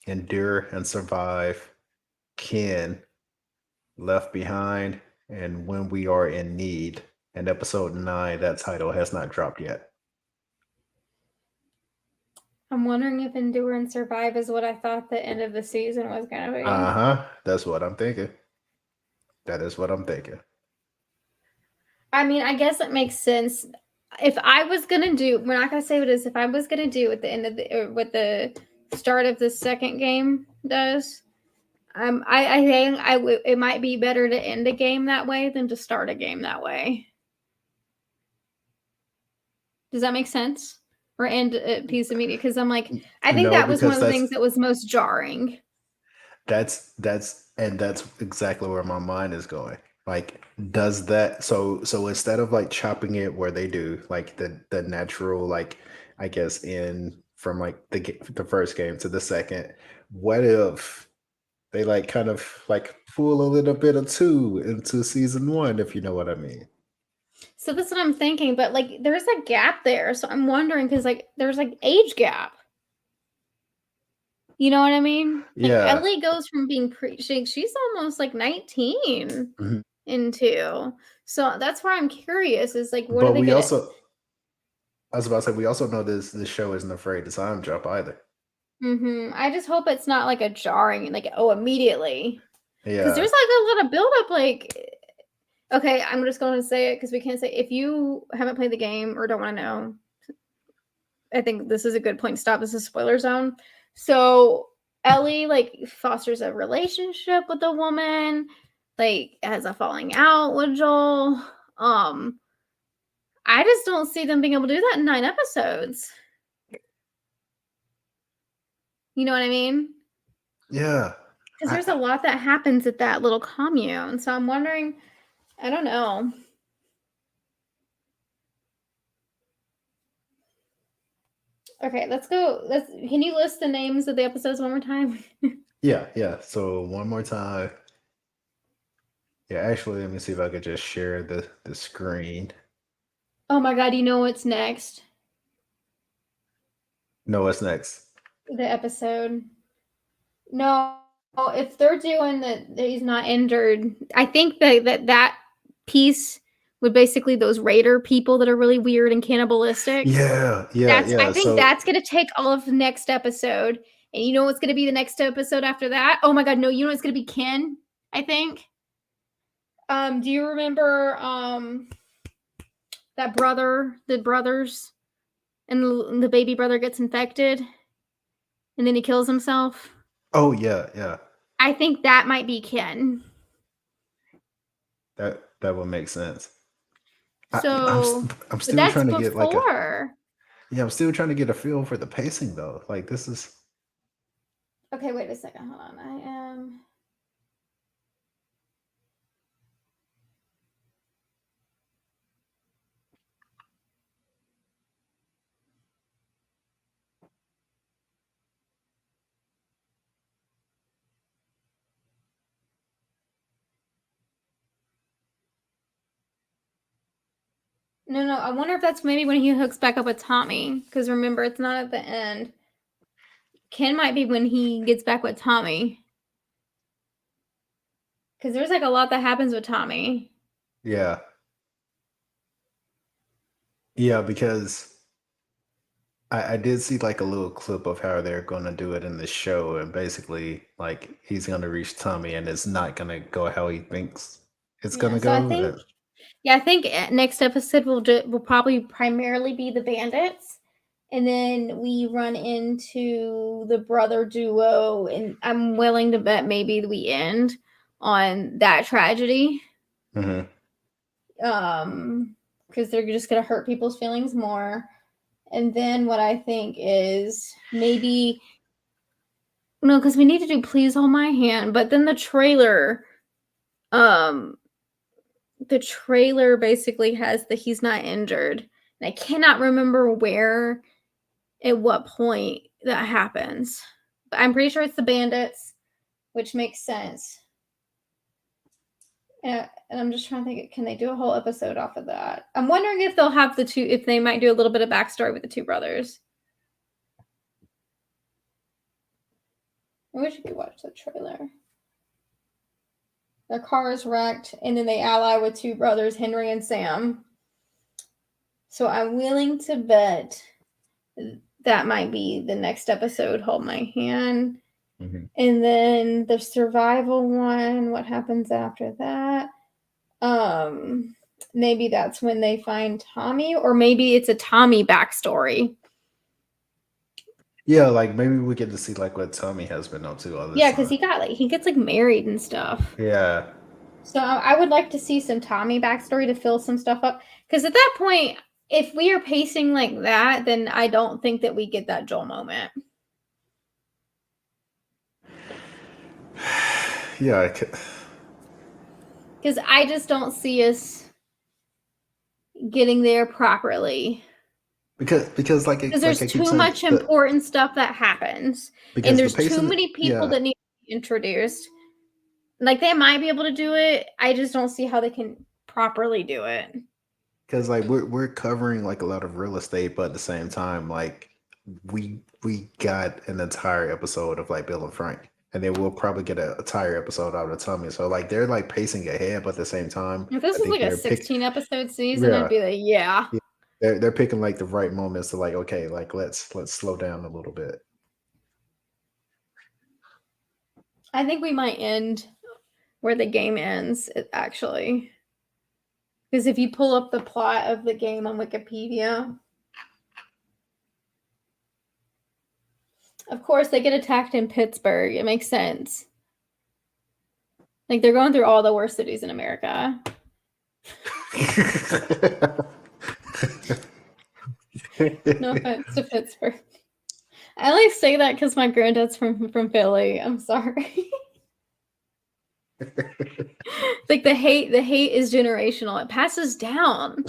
Endure and survive. Kin left behind, and when we are in need, and episode 9, that title has not dropped yet. I'm wondering if Endure and Survive is what I thought the end of the season was going to be. That's what I'm thinking. That is what I'm thinking. I mean, I guess it makes sense. If I was going to do, we're not going to say what it is, if I was going to do at the end of or what the start of the second game does, I think it might be better to end a game that way than to start a game that way. Does that make sense? Or end a piece of media? Because I'm like, I think that was one of the things that was most jarring. That's exactly where my mind is going. Like, does that so instead of like chopping it where they do like the natural, like, I guess, in from like the first game to the second, what if they like kind of like pull a little bit of 2 into season 1, if you know what I mean? So that's what I'm thinking, but like there's a gap there. So I'm wondering because like there's like age gap. You know what I mean? Like Yeah. Ellie goes from being she's almost like 19 into. So that's where I'm curious is like what But are they we gonna also, I was about to say, we also know this show isn't afraid to time jump either. I just hope it's not like a jarring, like, oh, immediately. Yeah. Because there's like a lot of buildup, like, okay, I'm just going to say it because we can't say, if you haven't played the game or don't want to know, I think this is a good point to stop. This is spoiler zone. So Ellie, like, fosters a relationship with a woman, like, has a falling out with Joel. I just don't see them being able to do that in 9 episodes. You know what I mean? Yeah. Because there's a lot that happens at that little commune. So I'm wondering, I don't know. Okay, let's go. Can you list the names of the episodes one more time? Yeah. So one more time. Yeah, actually, let me see if I could just share the screen. Oh my god, you know what's next? No, what's next? The episode. No, if they're doing that he's not injured, I think that piece would basically those raider people that are really weird and cannibalistic. Yeah. I think that's gonna take all of the next episode. And you know what's gonna be the next episode after that? Oh my god, no, you know what's gonna be Ken, I think. Do you remember that the brothers, and the baby brother gets infected and then he kills himself? Oh yeah. I think that might be Ken. That would make sense. So I'm still trying to get like I'm still trying to get a feel for the pacing though. Like this is okay. Wait a second. Hold on. I am. No. I wonder if that's maybe when he hooks back up with Tommy. Because remember, it's not at the end. Ken might be when he gets back with Tommy. Because there's like a lot that happens with Tommy. Yeah, because I did see like a little clip of how they're gonna do it in the show, and basically like he's gonna reach Tommy and it's not gonna go how he thinks it's gonna So go. I think next episode will probably primarily be the bandits. And then we run into the brother duo, and I'm willing to bet maybe we end on that tragedy. Because they're just going to hurt people's feelings more. And then what I think is maybe no, because we need to do Please Hold My Hand, but then the trailer basically has the he's not injured. And I cannot remember where at what point that happens. But I'm pretty sure it's the bandits, which makes sense. And I'm just trying to think, can they do a whole episode off of that? I'm wondering if they'll have if they might do a little bit of backstory with the two brothers. I wish you could watch the trailer. Their car is wrecked, and then they ally with two brothers, Henry and Sam. So I'm willing to bet that might be the next episode, Hold My Hand. And then the survival one, what happens after that? Maybe that's when they find Tommy, or maybe it's a Tommy backstory. Yeah, like maybe we get to see like what Tommy has been up to all this Yeah, because time. he gets like married and stuff. Yeah. So I would like to see some Tommy backstory to fill some stuff up. Because at that point, if we are pacing like that, then I don't think that we get that Joel moment. Yeah. Because I just don't see us getting there properly. Because like there's too much important stuff that happens, and there's too many people that need to be introduced. Like they might be able to do it. I just don't see how they can properly do it. Because like we're covering like a lot of real estate, but at the same time, like we got an entire episode of like Bill and Frank, and then we'll probably get an entire episode out of Tommy. So like they're like pacing ahead, but at the same time, If this was like a 16 episode season, Yeah. I'd be like, yeah. they're picking like the right moments to like, okay, like let's slow down a little bit. I think we might end where the game ends, actually. Because if you pull up the plot of the game on Wikipedia, of course they get attacked in Pittsburgh. It makes sense. Like they're going through all the worst cities in America. No offense to Pittsburgh. I only say that because my granddad's from Philly. I'm sorry. Like the hate is generational. It passes down.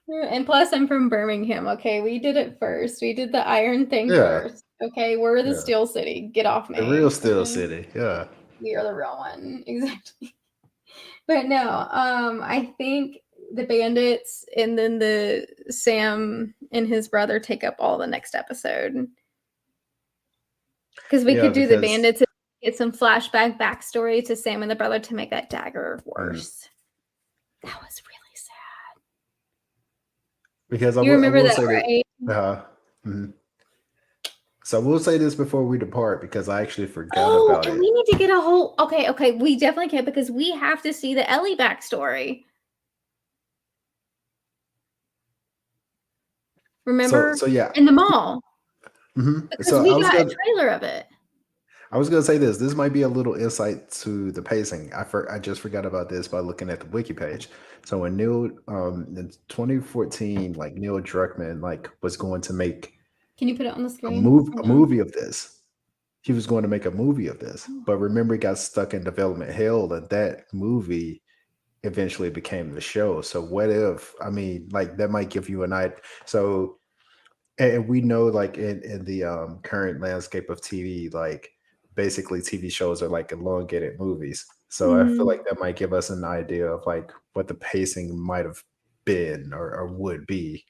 And plus I'm from Birmingham. Okay, we did it first. We did the iron thing first. Okay, we're the Steel City. Get off me. The real Steel City. Yeah. We are the real one. Exactly. But no, I think the bandits and then the Sam and his brother take up all the next episode. Because we could do the bandits and get some flashback backstory to Sam and the brother to make that dagger worse. That was really sad. Because you remember that, right? So we'll say this before we depart because I actually forgot about it. We need to get a whole. Okay, we definitely can because we have to see the Ellie backstory. Remember? So yeah, in the mall. Because we got a trailer of it. I was gonna say this. This might be a little insight to the pacing. I just forgot about this by looking at the wiki page. So when Neil, in 2014, like Neil Druckmann, like was going to make. Can you put it on the screen? A movie of this. He was going to make a movie of this, but remember, he got stuck in development hell, and that movie eventually became the show. So what if? I mean, like that might give you an idea. So, and we know, like in the current landscape of TV, like basically TV shows are like elongated movies. So I feel like that might give us an idea of like what the pacing might have been or would be.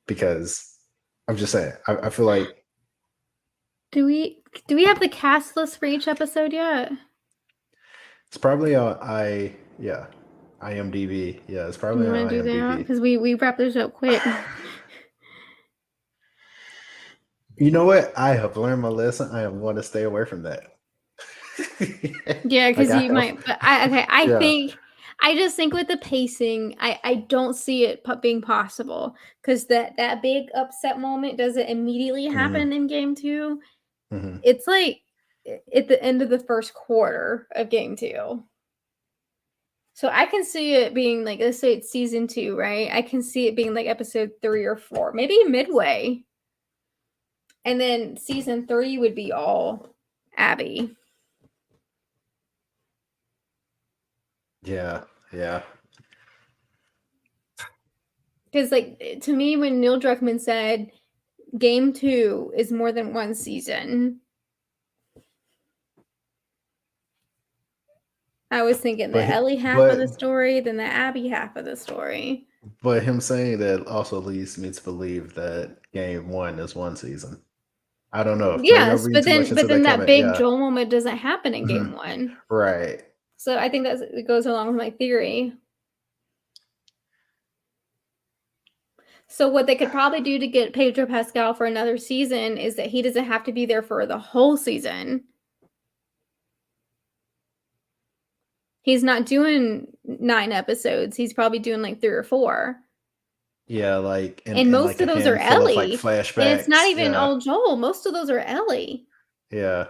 Because I'm just saying, I feel like. Do we have the cast list for each episode yet? It's probably on IMDb. Yeah, it's probably on IMDb. Because we wrap this up quick. You know what? I have learned my lesson. I want to stay away from that. Yeah, because you might. But I just think with the pacing, I don't see it being possible because that big upset moment doesn't immediately happen in game 2. It's like at the end of the first quarter of game 2. So I can see it being like, let's say it's season 2, right? I can see it being like episode 3 or 4, maybe midway. And then season 3 would be all Abby. Yeah. Because, like, to me, when Neil Druckmann said game 2 is more than one season, I was thinking the Ellie half of the story, then the Abby half of the story. But him saying that also leads me to believe that game 1 is one season. I don't know. Yes, but then that big Joel moment doesn't happen in game 1. Right. So I think that it goes along with my theory. So what they could probably do to get Pedro Pascal for another season is that he doesn't have to be there for the whole season. He's not doing 9 episodes. He's probably doing like 3 or 4. Yeah, like And and most like a of those are handful of like Ellie. And it's not flashbacks. even Yeah, all Joel. Most of those are Ellie. yeah.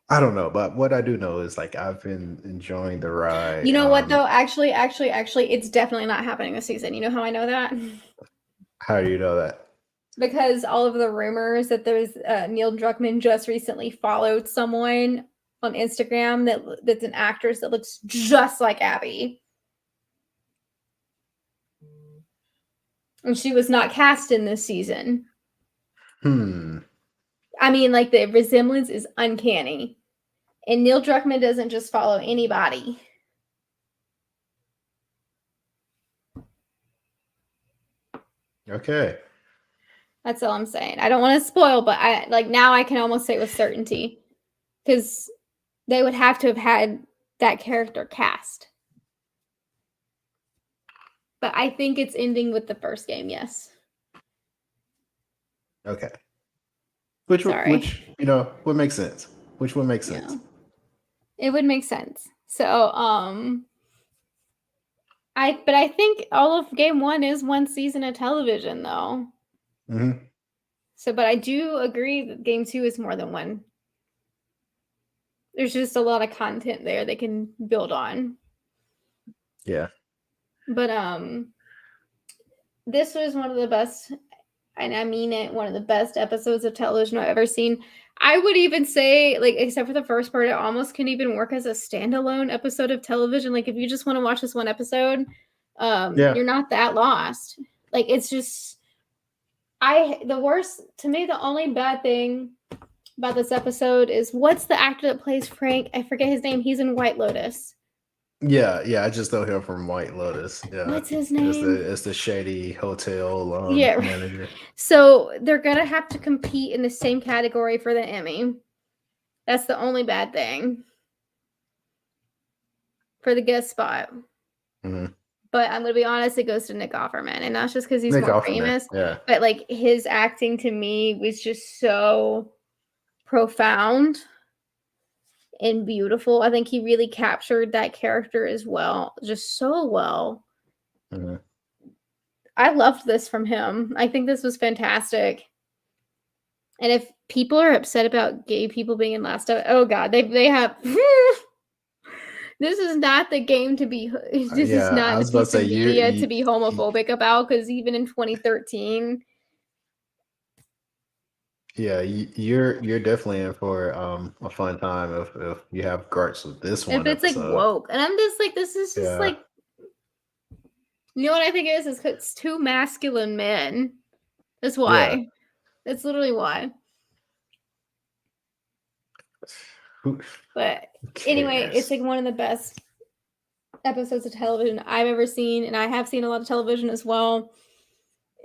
I don't know, but what I do know is like I've been enjoying the ride. You know what though? Actually, it's definitely not happening this season. You know how I know that? How do you know that? Because all of the rumors that there's Neil Druckmann just recently followed someone on Instagram that's an actress that looks just like Abby. And she was not cast in this season. I mean, like the resemblance is uncanny. And Neil Druckmann doesn't just follow anybody. Okay. That's all I'm saying. I don't want to spoil, but now I can almost say with certainty because they would have to have had that character cast. But I think it's ending with the first game, yes. Okay. Which would make sense. Which would make sense. Yeah. It would make sense. So, I think all of game 1 is 1 season of television though. Mm-hmm. So, but I do agree that game 2 is more than 1. There's just a lot of content there they can build on. Yeah. But this was one of the best, and I mean it, one of the best episodes of television I've ever seen. I would even say, like, except for the first part, it almost can even work as a standalone episode of television. Like, if you just want to watch this one episode, you're not that lost. Like, it's just, the only bad thing about this episode is what's the actor that plays Frank? I forget his name. He's in White Lotus. Yeah, I just know him from White Lotus. Yeah. What's his name? It's the shady hotel manager. So they're gonna have to compete in the same category for the Emmy. That's the only bad thing for the guest spot. Mm-hmm. But I'm gonna be honest, it goes to Nick Offerman, and that's just because he's more famous. Yeah. But like his acting to me was just so profound and beautiful. I think he really captured that character as well, just so well. Mm-hmm. I loved this from him. I think this was fantastic. And if people are upset about gay people being in Last of Us, oh god, they have. This is not the game to be. This is not the piece of media to be homophobic about. Because even in 2013. Yeah, you're definitely in for a fun time if you have gripes with this one. If it's episode. like woke, and I'm just like, this is just like, you know what I think it is it's 2 masculine men. That's why. Yeah. That's literally why. But anyway, it's like one of the best episodes of television I've ever seen, and I have seen a lot of television as well.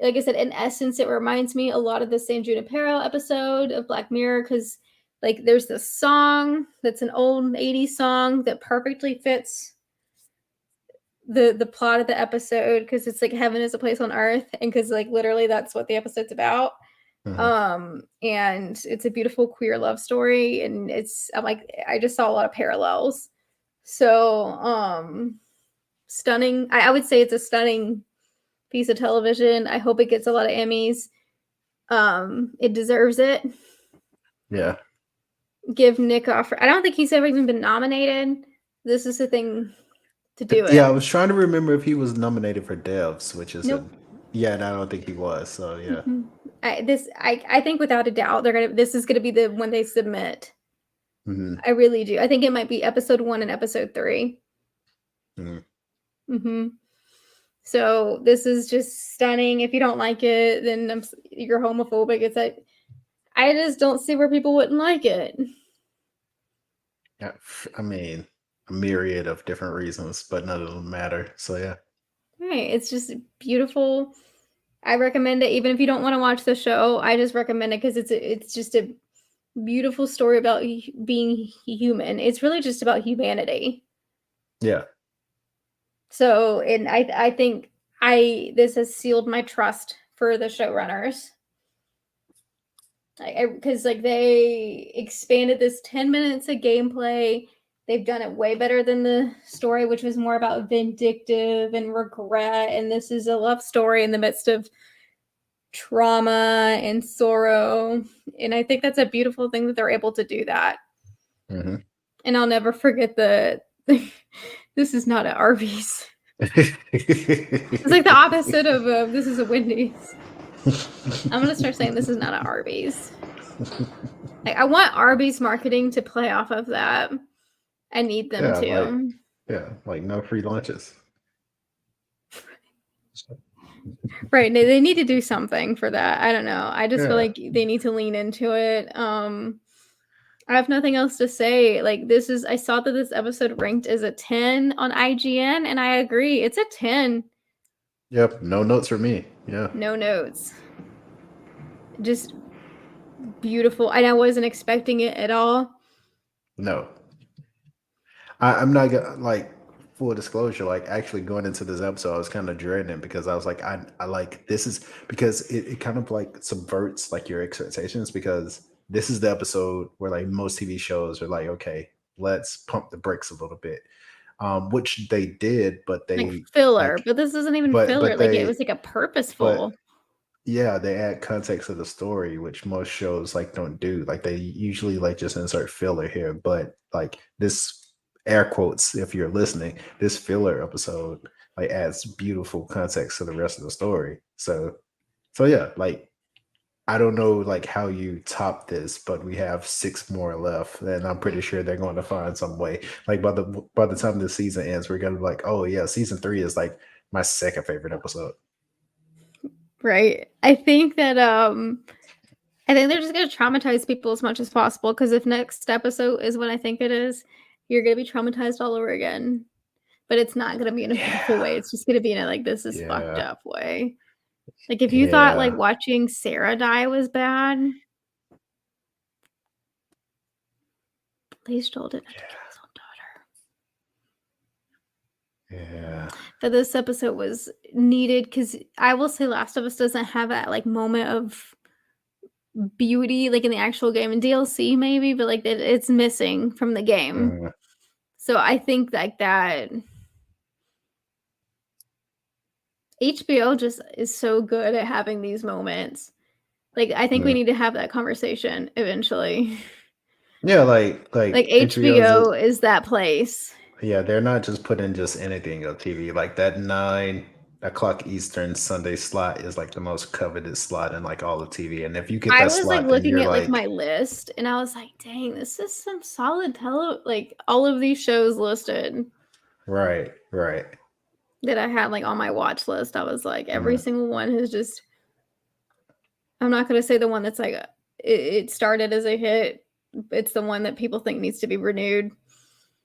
Like I said, in essence, it reminds me a lot of the San Junipero episode of Black Mirror because, like, there's this song that's an old 80s song that perfectly fits the plot of the episode because it's like heaven is a place on earth, and because like literally that's what the episode's about. Mm-hmm. And it's a beautiful queer love story, and I just saw a lot of parallels. So, stunning. I would say it's a stunning piece of television. I hope it gets a lot of Emmys. It deserves it. Yeah. Give Nick Offer. I don't think he's ever even been nominated. This is the thing to do it. Yeah, I was trying to remember if he was nominated for Devs, which is and I don't think he was. So yeah. Mm-hmm. I think without a doubt this is gonna be the one they submit. Mm-hmm. I really do. I think it might be episode 1 and episode 3. Mm-hmm. Mm-hmm. So this is just stunning. If you don't like it, then you're homophobic. It's like I just don't see where people wouldn't like it. Yeah, I mean, a myriad of different reasons, but none of them matter. So yeah. Right. It's just beautiful. I recommend it even if you don't want to watch the show. I just recommend it because it's just a beautiful story about being human. It's really just about humanity. Yeah. So, and I think this has sealed my trust for the showrunners. Because like they expanded this 10 minutes of gameplay. They've done it way better than the story, which was more about vindictive and regret. And this is a love story in the midst of trauma and sorrow. And I think that's a beautiful thing that they're able to do that. Mm-hmm. And I'll never forget this is not at Arby's. It's like the opposite of this is a Wendy's. I'm gonna start saying this is not at Arby's. Like, I want Arby's marketing to play off of that. I need them to. Like no free lunches. Right. They need to do something for that. I don't know. I just feel like they need to lean into it. I have nothing else to say. Like, I saw that this episode ranked as a 10 on IGN, and I agree. It's a 10. Yep. No notes for me. Yeah. No notes. Just beautiful. And I wasn't expecting it at all. No. I'm not gonna, like, full disclosure, like actually going into this episode, I was kind of dreading it because I was like, I like this is because it kind of like subverts like your expectations, because this is the episode where like most TV shows are like, okay, let's pump the brakes a little bit. Which they did, but they like filler, but this isn't even filler. Like it was like a purposeful. Yeah, they add context to the story, which most shows like don't do. Like they usually like just insert filler here, but like this air quotes, if you're listening, this filler episode like adds beautiful context to the rest of the story. So yeah, like I don't know like how you top this, but we have 6 more left, and I'm pretty sure they're going to find some way. Like by the time the season ends, we're gonna be like, oh yeah, season 3 is like my second favorite episode. Right. I think that I think they're just gonna traumatize people as much as possible, because if next episode is what I think it is, you're gonna be traumatized all over again. But it's not gonna be in a beautiful way. It's just gonna be in a like this is fucked up way. Like if you thought like watching Sarah die was bad, please Joel didn't have to kill his own daughter. Yeah. But this episode was needed, because I will say Last of Us doesn't have that like moment of beauty like in the actual game, and DLC maybe, but like it's missing from the game. So I think like that HBO just is so good at having these moments. Like I think we need to have that conversation eventually. Yeah, like HBO is that place. Yeah, they're not just putting just anything on TV. Like that 9:00 Eastern Sunday slot is like the most coveted slot in like all of TV. And if you get that slot, I was like looking at like my list, and I was like, dang, this is some solid like all of these shows listed. Right. That I had like on my watch list. I was like, every single one has just, I'm not going to say the one that's like, it started as a hit. It's the one that people think needs to be renewed.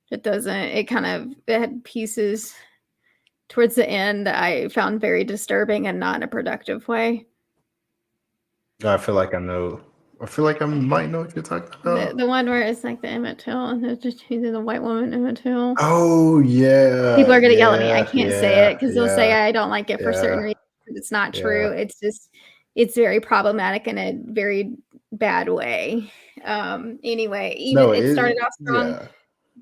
It doesn't. It had pieces towards the end that I found very disturbing and not in a productive way. I feel like I might know what you're talking about. The one where it's like the Emmett Till, and it's just either the white woman Emmett Till. Oh yeah. People are gonna yell at me. I can't say it because they'll say I don't like it for certain reasons. It's not true. It's just it's very problematic in a very bad way. Anyway, it started off strong,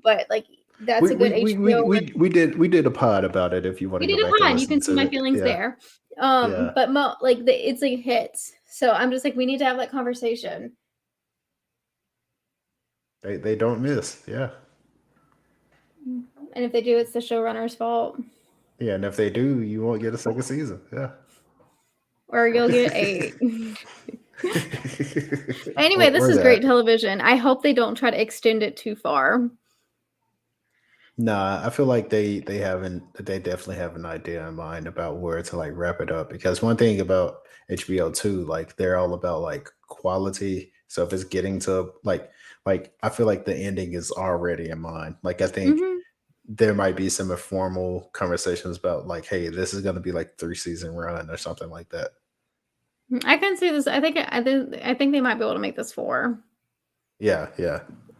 but like that's a good HBO. We did a pod about it. If you want to go back and listen, you can see my feelings there. But it's like hits. So I'm just like, we need to have that conversation. They don't miss, yeah. And if they do, it's the showrunner's fault. Yeah, and if they do, you won't get a second season. Yeah. Or you'll get 8. Anyway, this is great television. I hope they don't try to extend it too far. Nah, I feel like they definitely have an idea in mind about where to like wrap it up, because one thing about HBO too, like they're all about like quality. So if it's getting to like I feel like the ending is already in mind. Like I think there might be some informal conversations about like, hey, this is gonna be like 3-season run or something like that. I can see this. I think they might be able to make this 4. Yeah.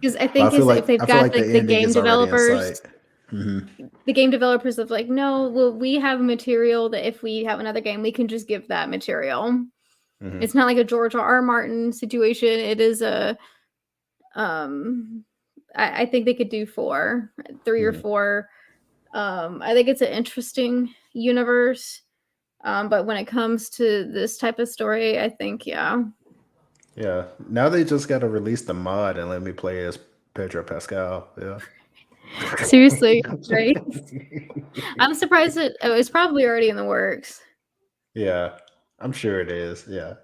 Because I But think is if they've I feel got like the the ending game is already in developers, sight. Mm-hmm. the game developers of like, no, well, we have material that if we have another game, we can just give that material. Mm-hmm. It's not like a George R. Martin situation. It is a I think they could do 4, 3 or 4. I think it's an interesting universe. But when it comes to this type of story, I think Yeah. Now they just got to release the mod and let me play as Pedro Pascal. Yeah. Seriously, right? I'm surprised it was probably already in the works. Yeah. I'm sure it is. Yeah.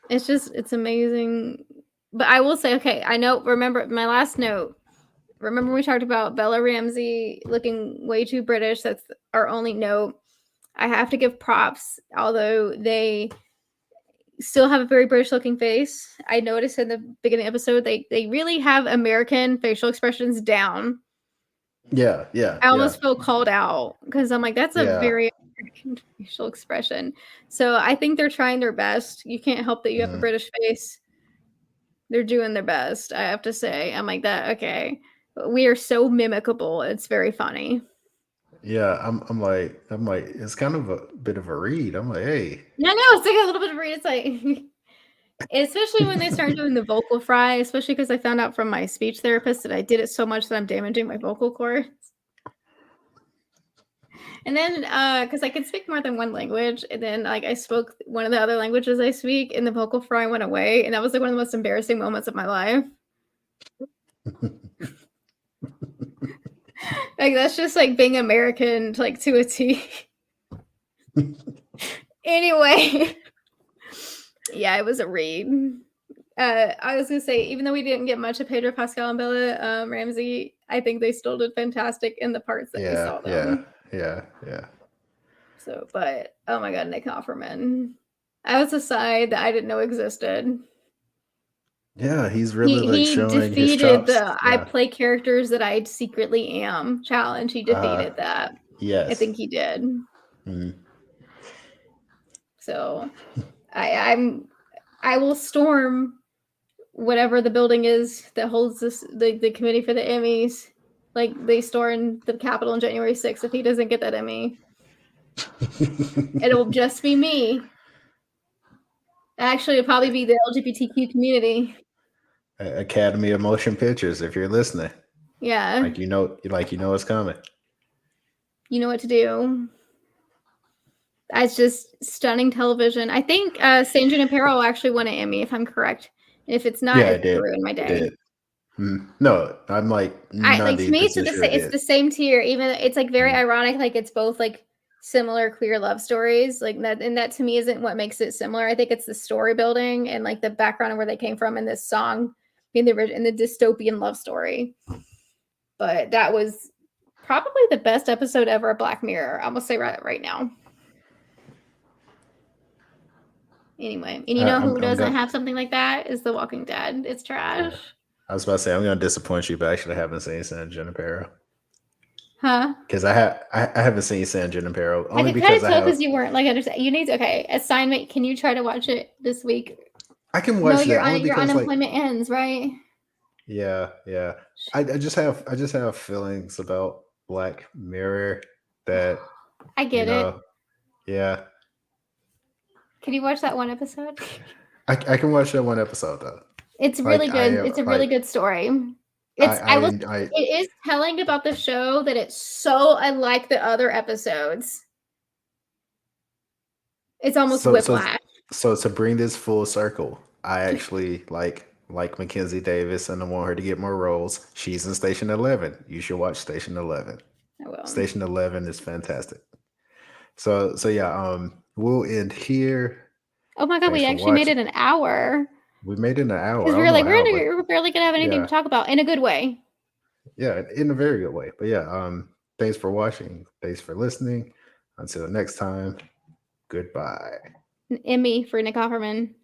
It's amazing. But I will say, okay, remember my last note. Remember we talked about Bella Ramsey looking way too British? That's our only note. I have to give props, although they still have a very British looking face. I noticed in the beginning episode they really have American facial expressions down. Yeah. I almost feel called out because I'm like, that's a Yeah. very American facial expression. So I think they're trying their best. You can't help that you have a British face. They're doing their best, I have to say. I'm like that. Okay, we are so mimicable. It's very funny. Yeah. I'm like, it's kind of a bit of a read. I'm like, hey. Yeah, no, it's like a little bit of read. It's like, especially when they start doing the vocal fry, especially because I found out from my speech therapist that I did it so much that I'm damaging my vocal cords. And then, because I can speak more than one language, and then like I spoke one of the other languages I speak, and the vocal fry went away, and that was like one of the most embarrassing moments of my life. Like that's just like being American, like to a T. Anyway, yeah, it was a read. I was gonna say, even though we didn't get much of Pedro Pascal and Bella Ramsey, I think they still did fantastic in the parts that we saw them. Yeah. So, but oh my god, Nick Offerman. I was a side that I didn't know existed. Yeah, he's really like He showing his defeated chops. the I play characters that I secretly am challenge. He defeated that. Yes. I think he did. Mm-hmm. So I will storm whatever the building is that holds the committee for the Emmys. Like they storm the Capitol on January 6th if he doesn't get that Emmy. It'll just be me. Actually, it'll probably be the LGBTQ community. Academy of Motion Pictures, if you're listening. Yeah. Like you know it's coming. You know what to do. That's just stunning television. I think San Junipero actually won an Emmy, if I'm correct. And if it's not, it's gonna ruin my day. No, I'm like to me, it's the same tier. Even it's like very ironic. Like it's both like similar queer love stories. Like that, and that to me isn't what makes it similar. I think it's the story building and like the background of where they came from in this song, in the dystopian love story. But that was probably the best episode ever of Black Mirror. I'm gonna say right now. Anyway, and you know who doesn't have something like that is The Walking Dead. It's trash. Yeah. I was about to say I'm gonna disappoint you, but actually I haven't seen San Junipero. Huh? Because I haven't seen San Junipero only because you weren't like understand. You need assignment. Can you try to watch it this week? I can watch your unemployment ends, right? Yeah. I just have feelings about Black Mirror that I get it. Yeah. Can you watch that one episode? I can watch that one episode though. It's really good. It's a really good story. It is telling about the show that it's so unlike the other episodes. It's almost whiplash. So to bring this full circle, I actually like Mackenzie Davis and I want her to get more roles. She's in Station 11. You should watch Station 11. I will. Station 11 is fantastic. So yeah, we'll end here. Oh my god, we actually made it an hour. We made it an hour. Because we were like, we're barely gonna have anything to talk about in a good way. Yeah, in a very good way. But yeah, thanks for watching. Thanks for listening. Until next time, goodbye. An Emmy for Nick Offerman.